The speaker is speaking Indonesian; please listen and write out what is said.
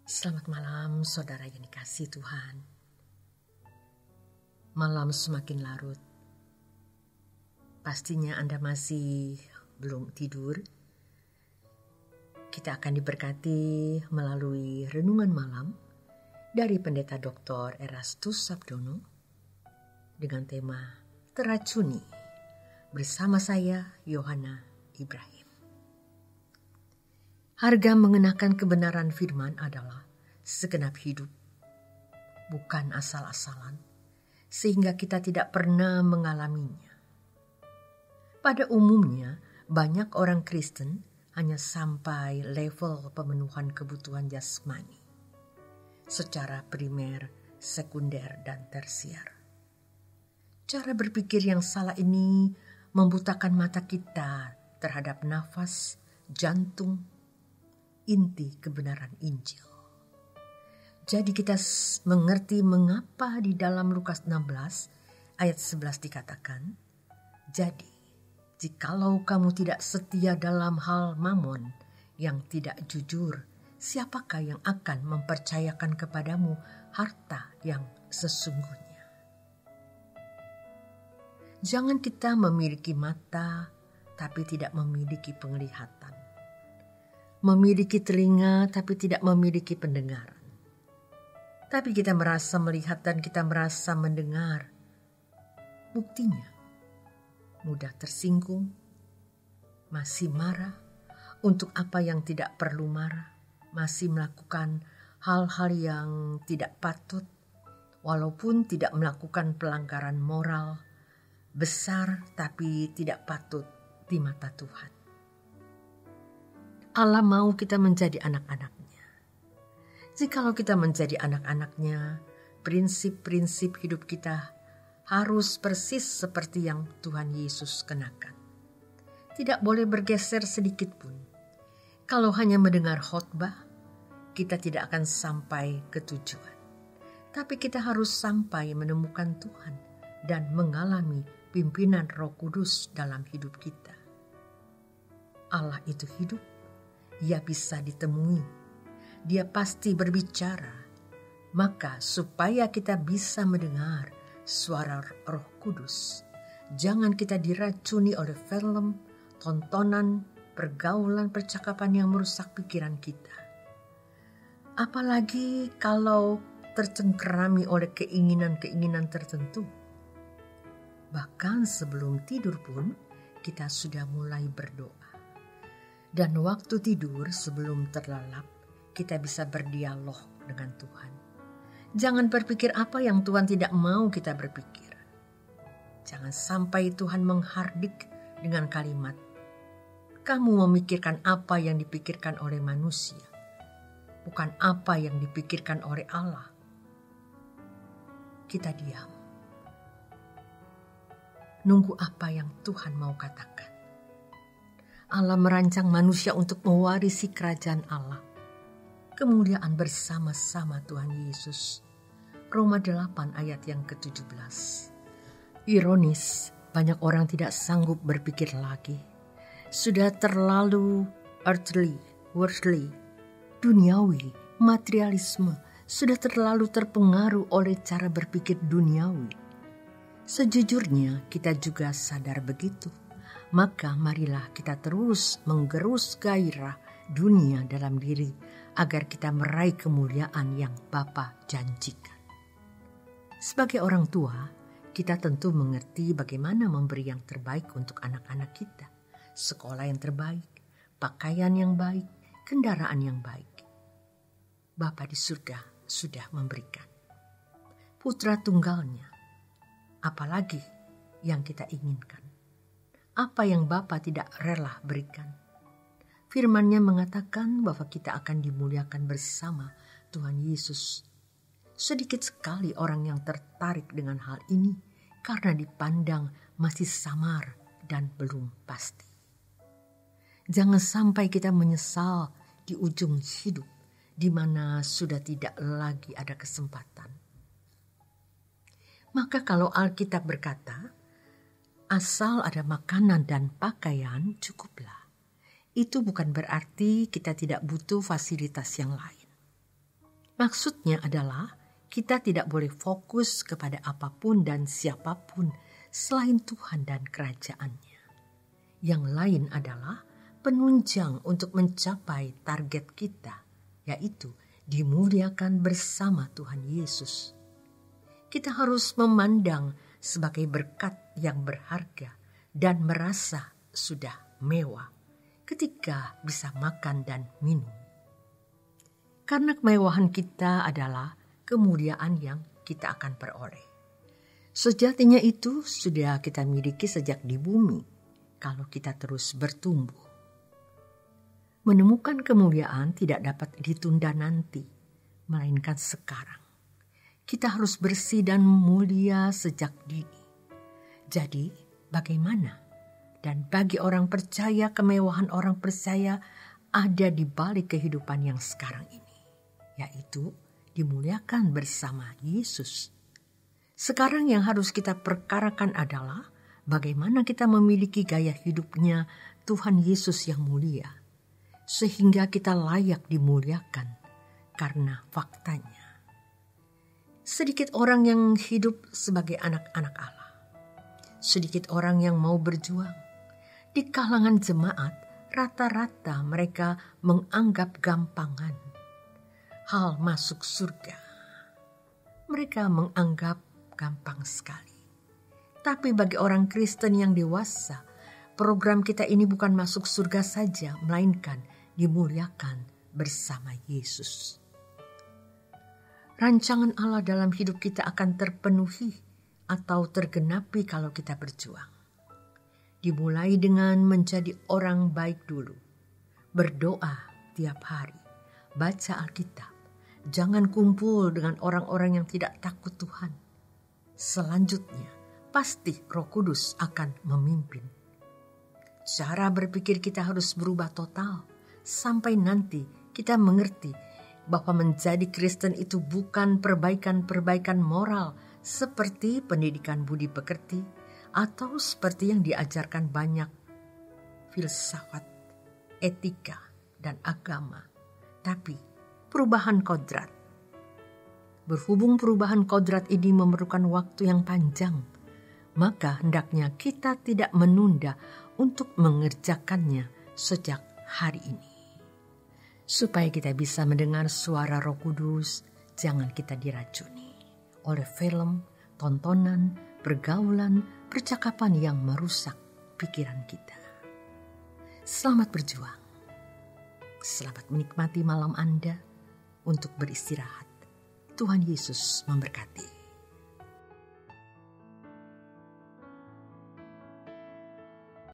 Selamat malam saudara yang dikasihi Tuhan. Malam semakin larut. Pastinya Anda masih belum tidur. Kita akan diberkati melalui renungan malam dari Pendeta Dr. Erastus Sabdono dengan tema Teracuni bersama saya Yohana Ibrahim. Harga mengenakan kebenaran firman adalah segenap hidup, bukan asal-asalan, sehingga kita tidak pernah mengalaminya. Pada umumnya, banyak orang Kristen hanya sampai level pemenuhan kebutuhan jasmani, secara primer, sekunder, dan tersier. Cara berpikir yang salah ini membutakan mata kita terhadap nafas, jantung, inti kebenaran Injil. Jadi kita mengerti mengapa di dalam Lukas 16 ayat 11 dikatakan, jadi jikalau kamu tidak setia dalam hal mamon yang tidak jujur, siapakah yang akan mempercayakan kepadamu harta yang sesungguhnya? Jangan kita memiliki mata tapi tidak memiliki penglihatan. Memiliki telinga tapi tidak memiliki pendengaran. Tapi kita merasa melihat dan kita merasa mendengar. Buktinya, mudah tersinggung, masih marah untuk apa yang tidak perlu marah, masih melakukan hal-hal yang tidak patut, walaupun tidak melakukan pelanggaran moral besar tapi tidak patut di mata Tuhan. Allah mau kita menjadi anak-anaknya. Jikalau kita menjadi anak-anaknya, prinsip-prinsip hidup kita harus persis seperti yang Tuhan Yesus kenakan. Tidak boleh bergeser sedikit pun. Kalau hanya mendengar khotbah, kita tidak akan sampai ke tujuan. Tapi kita harus sampai menemukan Tuhan dan mengalami pimpinan Roh Kudus dalam hidup kita. Allah itu hidup. Dia bisa ditemui, dia pasti berbicara. Maka supaya kita bisa mendengar suara Roh Kudus, jangan kita diracuni oleh film, tontonan, pergaulan, percakapan yang merusak pikiran kita. Apalagi kalau tercengkerami oleh keinginan-keinginan tertentu. Bahkan sebelum tidur pun kita sudah mulai berdoa. Dan waktu tidur sebelum terlelap, kita bisa berdialog dengan Tuhan. Jangan berpikir apa yang Tuhan tidak mau kita berpikir. Jangan sampai Tuhan menghardik dengan kalimat, kamu memikirkan apa yang dipikirkan oleh manusia, bukan apa yang dipikirkan oleh Allah. Kita diam. Nunggu apa yang Tuhan mau katakan. Allah merancang manusia untuk mewarisi kerajaan Allah. Kemuliaan bersama-sama Tuhan Yesus. Roma 8 ayat yang ke-17. Ironis, banyak orang tidak sanggup berpikir lagi. Sudah terlalu worldly, duniawi, materialisme. Sudah terlalu terpengaruh oleh cara berpikir duniawi. Sejujurnya kita juga sadar begitu. Maka marilah kita terus menggerus gairah dunia dalam diri agar kita meraih kemuliaan yang Bapa janjikan. Sebagai orang tua, kita tentu mengerti bagaimana memberi yang terbaik untuk anak-anak kita. Sekolah yang terbaik, pakaian yang baik, kendaraan yang baik. Bapa di surga sudah memberikan. Putra tunggalnya, apalagi yang kita inginkan. Apa yang Bapa tidak rela berikan. Firman-Nya mengatakan bahwa kita akan dimuliakan bersama Tuhan Yesus. Sedikit sekali orang yang tertarik dengan hal ini karena dipandang masih samar dan belum pasti. Jangan sampai kita menyesal di ujung hidup di mana sudah tidak lagi ada kesempatan. Maka kalau Alkitab berkata, asal ada makanan dan pakaian cukuplah. Itu bukan berarti kita tidak butuh fasilitas yang lain. Maksudnya adalah kita tidak boleh fokus kepada apapun dan siapapun selain Tuhan dan kerajaannya. Yang lain adalah penunjang untuk mencapai target kita, yaitu dimuliakan bersama Tuhan Yesus. Kita harus memandang sebagai berkat yang berharga dan merasa sudah mewah ketika bisa makan dan minum. Karena kemewahan kita adalah kemuliaan yang kita akan peroleh. Sejatinya itu sudah kita miliki sejak di bumi kalau kita terus bertumbuh. Menemukan kemuliaan tidak dapat ditunda nanti, melainkan sekarang. Kita harus bersih dan mulia sejak dini. Jadi, bagaimana? Dan bagi orang percaya, kemewahan orang percaya ada di balik kehidupan yang sekarang ini, yaitu dimuliakan bersama Yesus. Sekarang yang harus kita perkarakan adalah bagaimana kita memiliki gaya hidupnya Tuhan Yesus yang mulia, sehingga kita layak dimuliakan karena faktanya. Sedikit orang yang hidup sebagai anak-anak Allah. Sedikit orang yang mau berjuang. Di kalangan jemaat, rata-rata mereka menganggap gampangan hal masuk surga. Mereka menganggap gampang sekali. Tapi bagi orang Kristen yang dewasa, program kita ini bukan masuk surga saja, melainkan dimuliakan bersama Yesus. Rancangan Allah dalam hidup kita akan terpenuhi atau tergenapi kalau kita berjuang. Dimulai dengan menjadi orang baik dulu. Berdoa tiap hari. Baca Alkitab. Jangan kumpul dengan orang-orang yang tidak takut Tuhan. Selanjutnya, pasti Roh Kudus akan memimpin. Cara berpikir kita harus berubah total. Sampai nanti kita mengerti bahwa menjadi Kristen itu bukan perbaikan-perbaikan moral seperti pendidikan budi pekerti atau seperti yang diajarkan banyak filsafat, etika, dan agama. Tapi perubahan kodrat. Berhubung perubahan kodrat ini memerlukan waktu yang panjang, maka hendaknya kita tidak menunda untuk mengerjakannya sejak hari ini. Supaya kita bisa mendengar suara Roh Kudus, jangan kita diracuni oleh film, tontonan, pergaulan, percakapan yang merusak pikiran kita. Selamat berjuang. Selamat menikmati malam Anda untuk beristirahat. Tuhan Yesus memberkati.